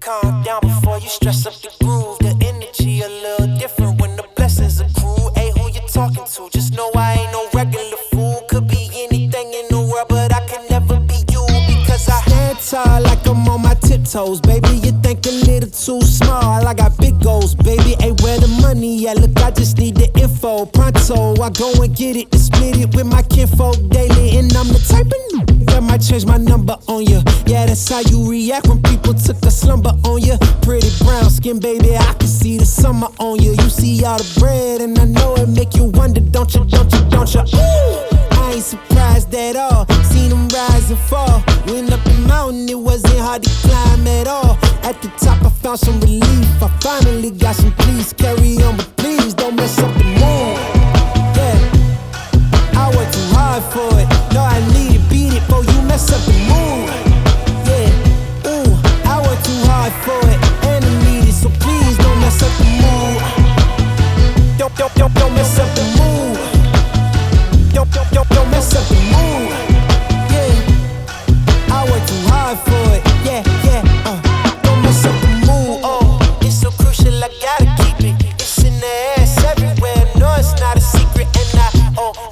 calm down before you stress up the groove. The energy a little different when the blessings accrue. Hey, who you talking to? Just know I ain't no regular fool. Could be anything in the world, but I can never be you, because I stand tall like I'm on my tiptoes. Baby, you think a little too small. I got big goals, baby. Hey, where the money at? Look, I just need the info. Pronto, I go and get it and split it with my kinfolk daily. And I'm the type of that might change my number on you. Yeah, that's how you react when people took a slumber on you. Pretty brown skin, baby, I can see the summer on you. You see all the bread, and I know it make you wonder, don't you, don't you, don't you? Ooh, I ain't surprised at all. Seen them rise and fall. Went up the mountain, it wasn't hard to climb at all. At the top, I found some relief. I finally got some peace. Carry on, but please don't mess up the mood. Yeah, I worked too hard for it. No, I need to beat it before you mess up the mood. Yeah, ooh, I worked too hard for it, and I need it, so please don't mess up the mood. Don't mess up the mood. Don't mess up the mood. Yeah, I worked too hard for it. Yeah, don't mess up the mood. Oh, it's so crucial, I gotta keep it. It's in the ass everywhere. No, it's not a secret, and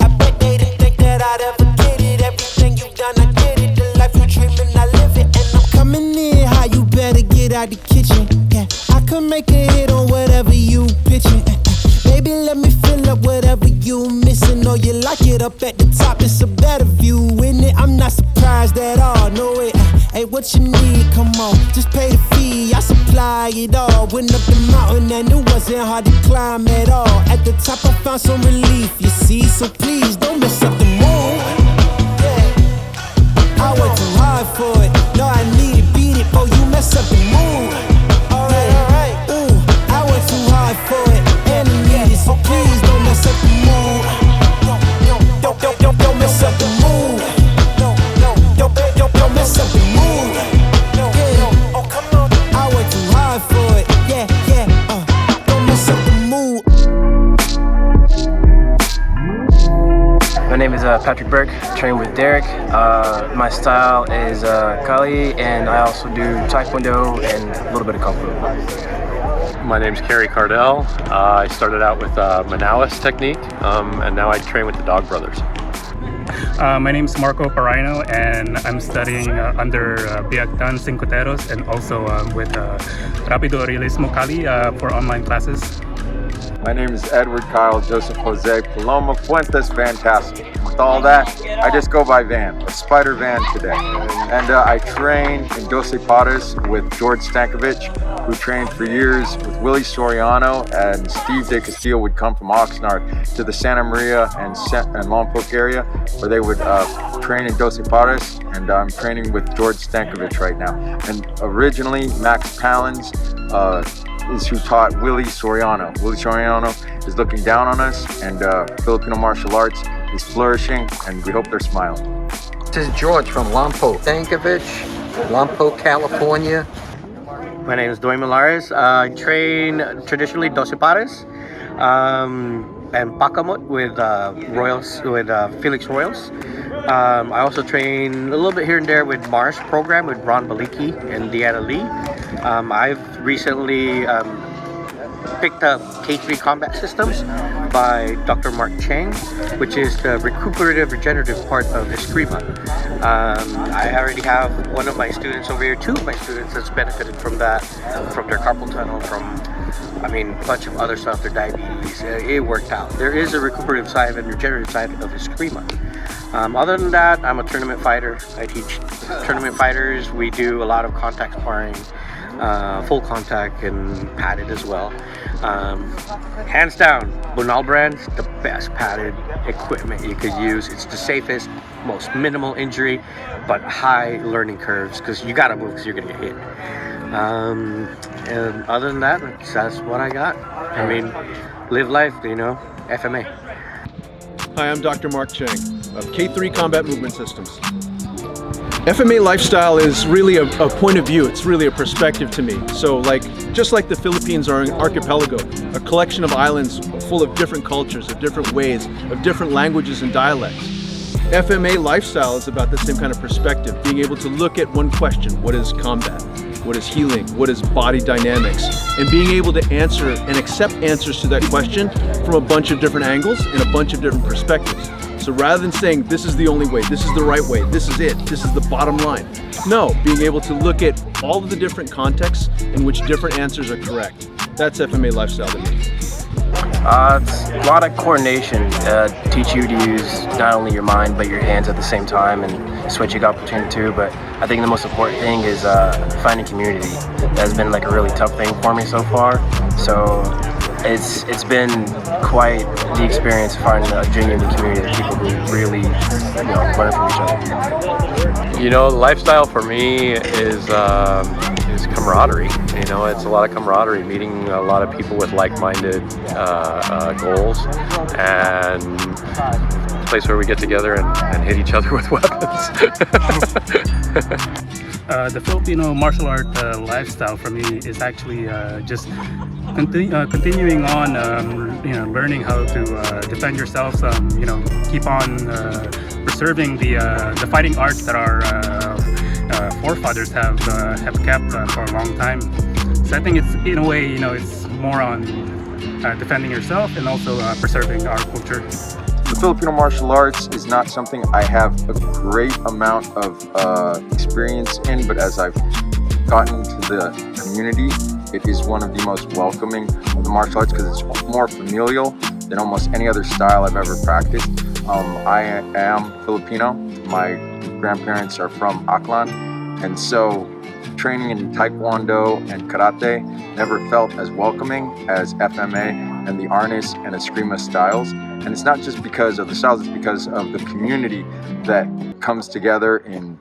I bet they didn't think that I'd ever get it. Everything you've done, I did it. The life you're dreaming, I live it, and I'm coming in high. You better get out the kitchen. Yeah, I could make a hit on whatever you pitching. Baby, let me fill up whatever you missing. Or you like it up at the top, it's a better view, isn't it? I'm not surprised at all, no way. Hey, what you need, come on, just pay the fee. I supply it all. Went up the mountain and it wasn't hard to climb at all. At the top I found some relief, you see. So please, don't mess up the mood. Yeah, I worked too hard for it. No, I need to beat it before you mess up the mood. Alright, ooh, I worked too hard for it, and I need it, so please don't mess up the mood. Don't mess up the mood. Don't mess up the mood. Yeah, oh come on, I worked too hard for it. Yeah, don't mess up the mood. My name is Patrick Burke, train with Derek. My style is Kali, and I also do Taekwondo and a little bit of Kung Fu. My name's Kerry Kardell. I started out with Millares technique, and now I train with the Dog Brothers. My name is Parayno, and I'm studying under Biagtan, Cinco, Teros, and also with Rapido Realismo Kali for online classes. My name is Edward Kyle Joseph Jose Paloma Fuentes Fantastic. With all that, I just go by Van, a Spider Van today. And I train in Doce with George Stankevich, who trained for years with Willie Soriano, and Steve De Castillo would come from Oxnard to the Santa Maria and Lompoc area, where they would train in Doce, and I'm training with George Stankevich right now. And originally, Max Palins is who taught Willie Soriano. Willie Soriano is looking down on us, and Filipino martial arts is flourishing, and we hope they're smiling. This is George from Lompoc, Stankevich, Lompoc, California. My name is Duane Millares. I train traditionally Doce and Pakamut with Royals, with Felix Royals. I also train a little bit here and there with Mars program with Ron Baliki and Deanna Lee. I've recently picked up K3 Combat Systems by Dr. Mark Cheng, which is the recuperative regenerative part of Eskrima. I already have one of my students over here, two of my students that's benefited from that, from their carpal tunnel, from a bunch of other stuff, their diabetes. It worked out. There is a recuperative side and regenerative side of Eskrima. Other than that, I'm a tournament fighter. I teach tournament fighters. We do a lot of contact sparring, full contact and padded as well. Hands down, Bunal Brand, the best padded equipment you could use. It's the safest, most minimal injury, but high learning curves, because you gotta move because you're gonna get hit. And other than that, that's what I got. Live life, FMA. Hi, I'm Dr. Mark Cheng of K3 Combat Movement Systems. FMA lifestyle is really a point of view. It's really a perspective to me. So just like the Philippines are an archipelago, a collection of islands full of different cultures, of different ways, of different languages and dialects. FMA lifestyle is about the same kind of perspective, being able to look at one question: what is combat? what is healing, what is body dynamics, and being able to answer and accept answers to that question from a bunch of different angles and a bunch of different perspectives. So rather than saying, this is the only way, this is the right way, this is it, this is the bottom line. No, being able to look at all of the different contexts in which different answers are correct. That's FMA lifestyle to me. It's a lot of coordination. Teach you to use not only your mind but your hands at the same time and switching up between the two. But I think the most important thing is finding community. That has been like a really tough thing for me so far. So it's been quite the experience finding a genuine community of people who really learn from each other. You know, lifestyle for me is camaraderie. You know, it's a lot of camaraderie, meeting a lot of people with like-minded goals, and a place where we get together and hit each other with weapons. The Filipino martial art lifestyle for me is actually just continuing on, learning how to defend yourself. Keep on preserving the fighting arts that our forefathers have kept for a long time. So I think it's, in a way, it's more on defending yourself and also preserving our culture. The Filipino martial arts is not something I have a great amount of experience in, but as I've gotten into the community, it is one of the most welcoming of the martial arts because it's more familial than almost any other style I've ever practiced. I am Filipino. My grandparents are from Aklan, and so training in Taekwondo and Karate never felt as welcoming as FMA and the Arnis and Eskrima styles. And it's not just because of the styles, it's because of the community that comes together in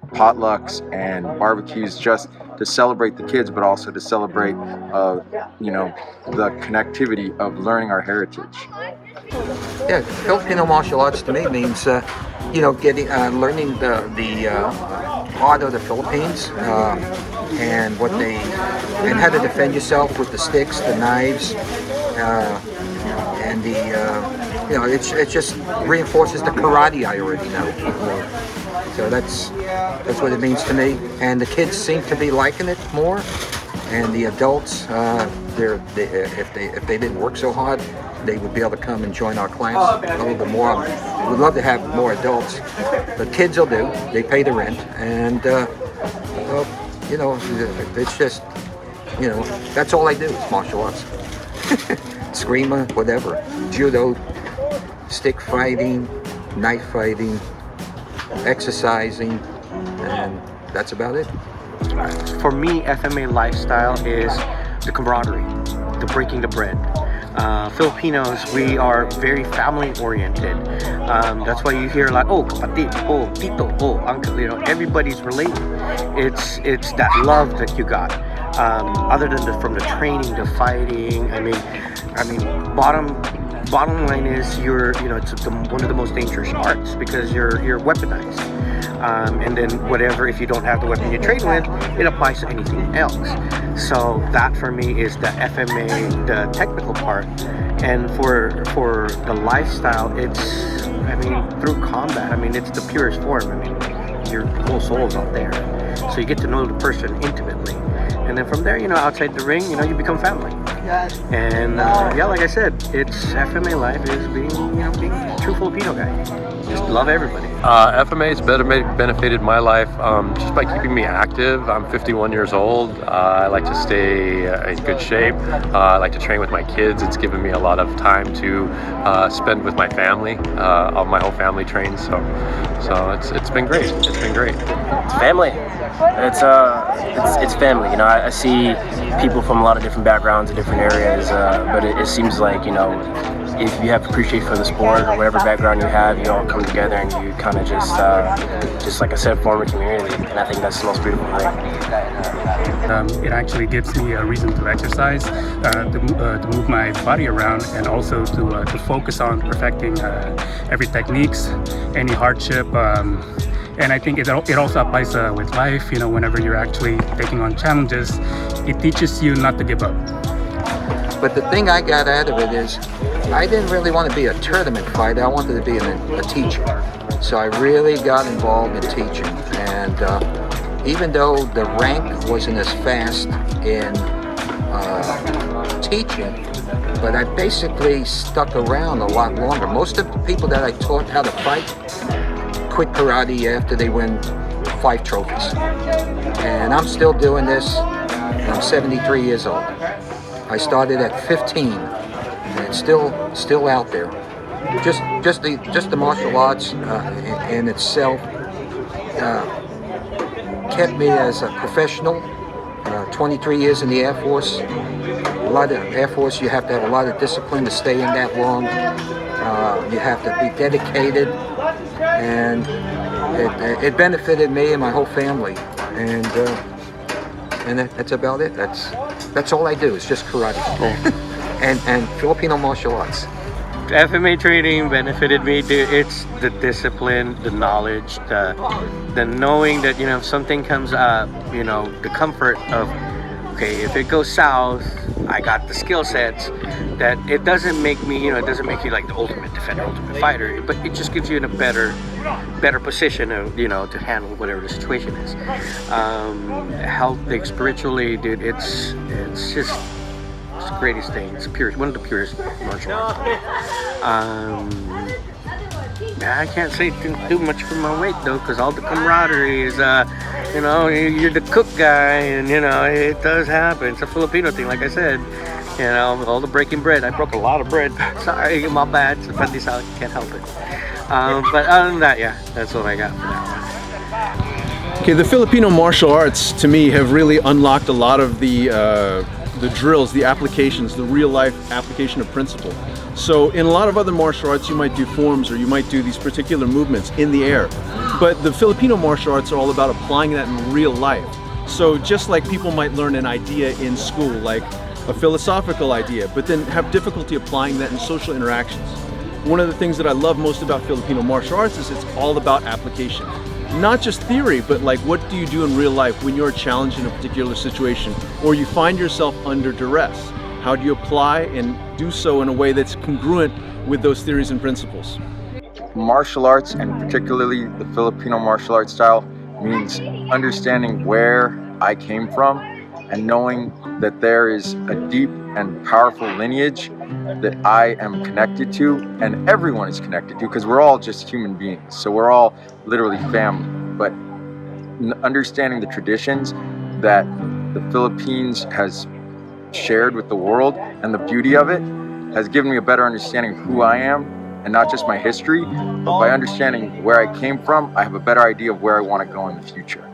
potlucks and barbecues just to celebrate the kids, but also to celebrate, the connectivity of learning our heritage. Yeah, Filipino martial arts to me means, learning the art of the Philippines and how to defend yourself with the sticks, the knives, and it just reinforces the karate I already know. So that's what it means to me. And the kids seem to be liking it more, and the adults, if they didn't work so hard, they would be able to come and join our class a little bit more. We'd love to have more adults, but kids will do. They pay the rent, and it's just, that's all I do is martial arts. Eskrima, whatever, judo, stick fighting, knife fighting, exercising, and that's about it. For me, FMA lifestyle is the camaraderie, the breaking the bread. Filipinos, we are very family oriented. That's why you hear like, oh, kapatid, oh, tito, oh, uncle, everybody's related. It's that love that you got. Other than from the training, the fighting, I mean, bottom line is it's one of the most dangerous arts because you're weaponized. And then whatever, if you don't have the weapon you train with, it applies to anything else. So that for me is the FMA, the technical part. And for the lifestyle, it's, through combat, it's the purest form. Your whole soul is out there. So you get to know the person intimately. And then from there, outside the ring, you become family. And like I said, it's FMA life is being a true Filipino guy. Just love everybody. FMA has benefited my life just by keeping me active. I'm 51 years old. I like to stay in good shape. I like to train with my kids. It's given me a lot of time to spend with my family. My whole family trains, so it's been great. It's been great. It's family. It's family. I see people from a lot of different backgrounds and different areas, but it seems like if you have appreciation for the sport or whatever background you have, you all come together and you kind of just like I said, form a community. And I think that's the most beautiful thing. It actually gives me a reason to exercise, to move my body around, and also to focus on perfecting every techniques, any hardship. And I think it also applies with life. Whenever you're actually taking on challenges, it teaches you not to give up. But the thing I got out of it is, I didn't really want to be a tournament fighter. I wanted to be a teacher. So I really got involved in teaching, and even though the rank wasn't as fast in teaching, but I basically stuck around a lot longer. Most of the people that I taught how to fight quit karate after they win 5 trophies. And I'm still doing this, and I'm 73 years old. I started at 15, and it's still out there. Just the martial arts in itself kept me as a professional. 23 years in the Air Force. A lot of Air Force, you have to have a lot of discipline to stay in that long. You have to be dedicated, and it benefited me and my whole family. And that's about it. That's all I do. It's just karate and Filipino martial arts. FMA training benefited me. It's the discipline, the knowledge, the knowing that, if something comes up, the comfort of, okay, if it goes south, I got the skill sets. That it doesn't make me, it doesn't make you like the ultimate defender, ultimate fighter, but it just gives you in a better position of, to handle whatever the situation is. Health, spiritually, dude, it's just the greatest thing. It's one of the purest martial arts. I can't say too much for my weight though, because all the camaraderie is, you're the cook guy, and it does happen. It's a Filipino thing, like I said. With all the breaking bread, I broke a lot of bread. Sorry, my bad. It's a pandesal, can't help it. But other than that, yeah, that's what I got for that one. Okay, the Filipino martial arts to me have really unlocked a lot of the drills, the applications, the real life application of principle. So in a lot of other martial arts, you might do forms or you might do these particular movements in the air. But the Filipino martial arts are all about applying that in real life. So just like people might learn an idea in school, like a philosophical idea, but then have difficulty applying that in social interactions. One of the things that I love most about Filipino martial arts is it's all about application. Not just theory, but like what do you do in real life when you're challenged in a particular situation or you find yourself under duress? How do you apply and do so in a way that's congruent with those theories and principles? Martial arts, and particularly the Filipino martial arts style, means understanding where I came from and knowing that there is a deep and powerful lineage that I am connected to, and everyone is connected to, because we're all just human beings. So we're all literally family. But understanding the traditions that the Philippines has shared with the world and the beauty of it has given me a better understanding of who I am, and not just my history, but by understanding where I came from, I have a better idea of where I want to go in the future.